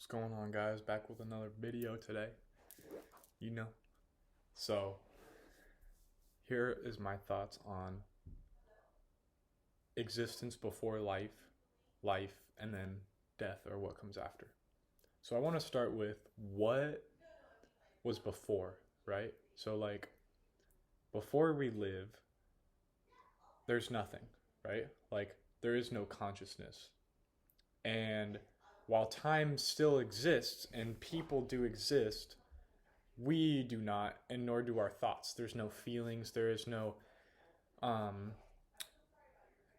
What's going on, guys? Back with another video today. You know. So, here is my thoughts on existence before life, and then death or what comes after. So, I want to start with what was before, right? So, like, before we live, there's nothing, right? Like, there is no consciousness. And while time still exists and people do exist, we do not, and nor do our thoughts. There's no feelings. There is no um,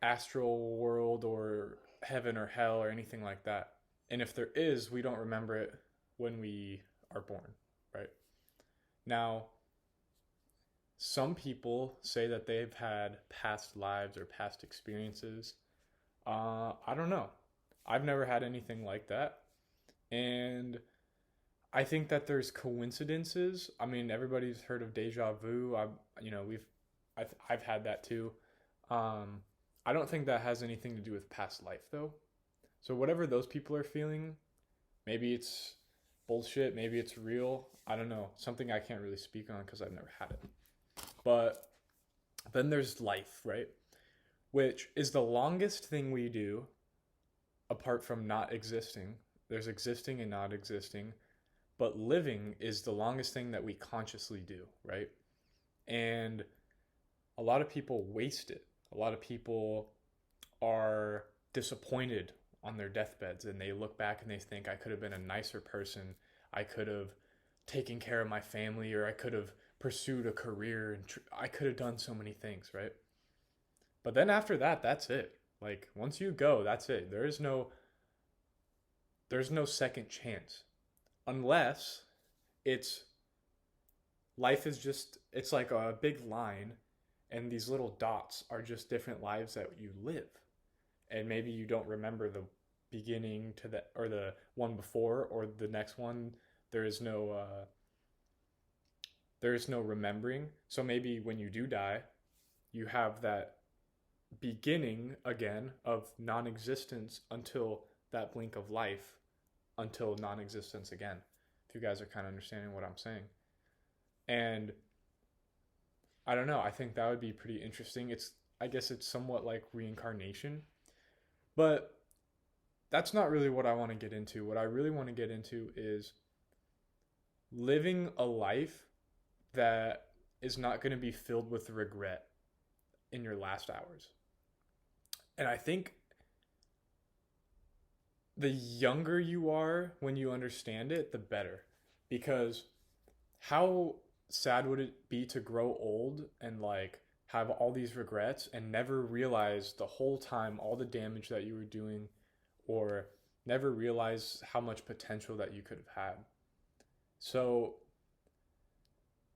astral world or heaven or hell or anything like that. And if there is, we don't remember it when we are born, right? Now, some people say that they've had past lives or past experiences. I don't know. I've never had anything like that. And I think that there's coincidences. I mean, everybody's heard of deja vu. I've had that too. Um, I don't think that has anything to do with past life though. So whatever those people are feeling, maybe it's bullshit, maybe it's real. I don't know. Something I can't really speak on because I've never had it. But then there's life, right? Which is the longest thing we do apart from not existing. There's existing and not existing, but living is the longest thing that we consciously do, right? And a lot of people waste it. A lot of people are disappointed on their deathbeds and they look back and they think, I could have been a nicer person. I could have taken care of my family, or I could have pursued a career, and I could have done so many things, right? But then after that, that's it. Like once you go, that's it. There's no second chance unless it's life is just it's like a big line, and these little dots are just different lives that you live, and maybe you don't remember the beginning to the or the one before or the next one. There is no remembering. So maybe when you do die, you have that beginning again of non-existence until that blink of life, until non-existence again. If you guys are kind of understanding what I'm saying. And I don't know, I think that would be pretty interesting. I guess it's somewhat like reincarnation, but that's not really what I want to get into. What I really want to get into is living a life that is not going to be filled with regret in your last hours. And I think the younger you are when you understand it, the better. Because how sad would it be to grow old and like have all these regrets and never realize the whole time all the damage that you were doing, or never realize how much potential that you could have had. So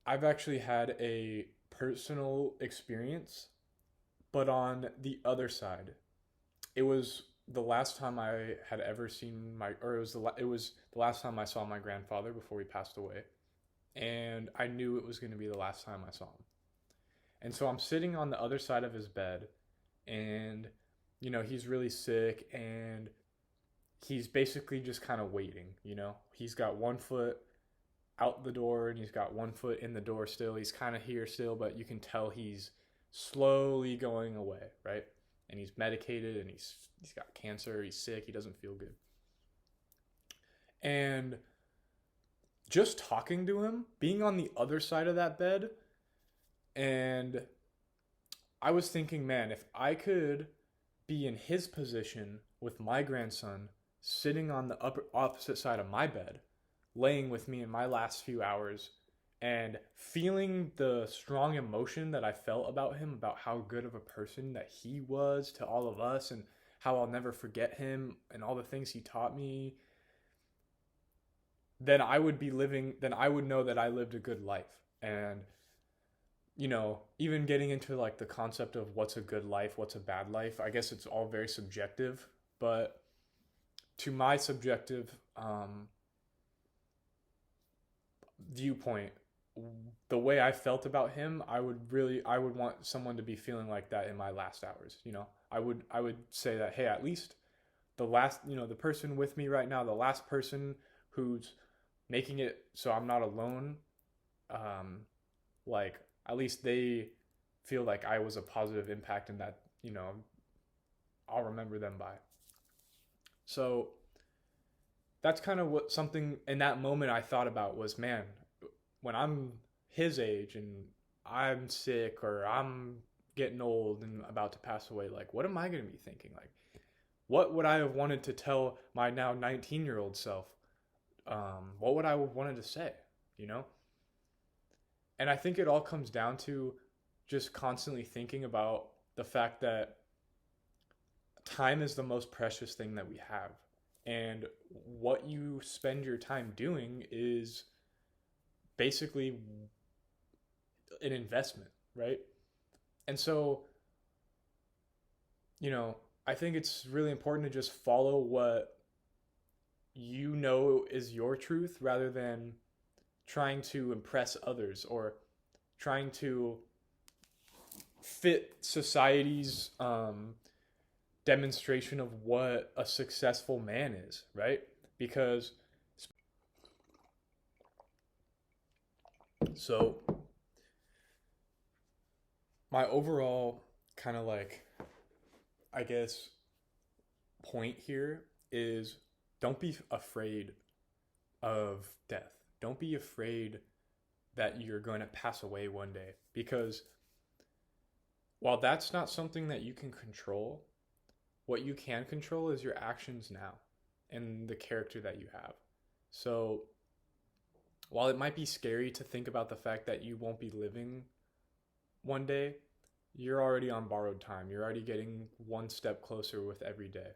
I've actually had a personal experience, but on the other side. It was the last time I had ever seen or it was the last time I saw my grandfather before he passed away, and I knew it was going to be the last time I saw him. And so I'm sitting on the other side of his bed, and he's really sick, and he's basically just kind of waiting. He's got one foot out the door and he's got one foot in the door still. He's kind of here still, but you can tell he's slowly going away, right? And he's medicated and he's got cancer, he's sick, he doesn't feel good. And just talking to him, being on the other side of that bed, and I was thinking, man, if I could be in his position with my grandson sitting on the opposite side of my bed, laying with me in my last few hours, and feeling the strong emotion that I felt about him, about how good of a person that he was to all of us, and how I'll never forget him and all the things he taught me, then I would know that I lived a good life. And, even getting into like the concept of what's a good life, what's a bad life, I guess it's all very subjective. But to my subjective viewpoint, the way I felt about him, I would want someone to be feeling like that in my last hours. I would say that, hey, at least the last, the person with me right now, the last person who's making it so I'm not alone, um, like at least they feel like I was a positive impact and that, I'll remember them by. So that's kind of what something in that moment I thought about was, man, when I'm his age and I'm sick or I'm getting old and about to pass away, like, what am I going to be thinking? Like, what would I have wanted to tell my now 19-year-old self? What would I have wanted to say, you know? And I think it all comes down to just constantly thinking about the fact that time is the most precious thing that we have. And what you spend your time doing is basically an investment, right? And so, I think it's really important to just follow what is your truth rather than trying to impress others or trying to fit society's demonstration of what a successful man is, right? Because so my overall kind of like, I guess, point here is don't be afraid of death. Don't be afraid that you're going to pass away one day because while that's not something that you can control, what you can control is your actions now and the character that you have. So while it might be scary to think about the fact that you won't be living one day, you're already on borrowed time. You're already getting one step closer with every day.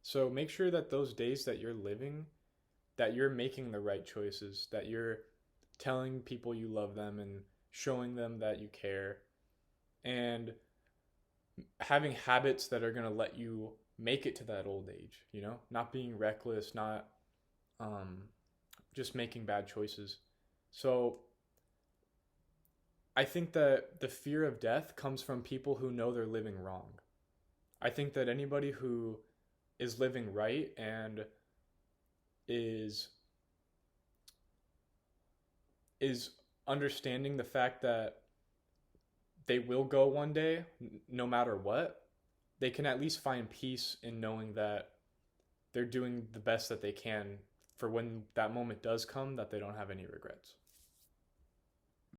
So make sure that those days that you're living, that you're making the right choices, that you're telling people you love them and showing them that you care, and having habits that are going to let you make it to that old age, not being reckless, not just making bad choices. So I think that the fear of death comes from people who know they're living wrong. I think that anybody who is living right and is understanding the fact that they will go one day no matter what, they can at least find peace in knowing that they're doing the best that they can for when that moment does come, that they don't have any regrets.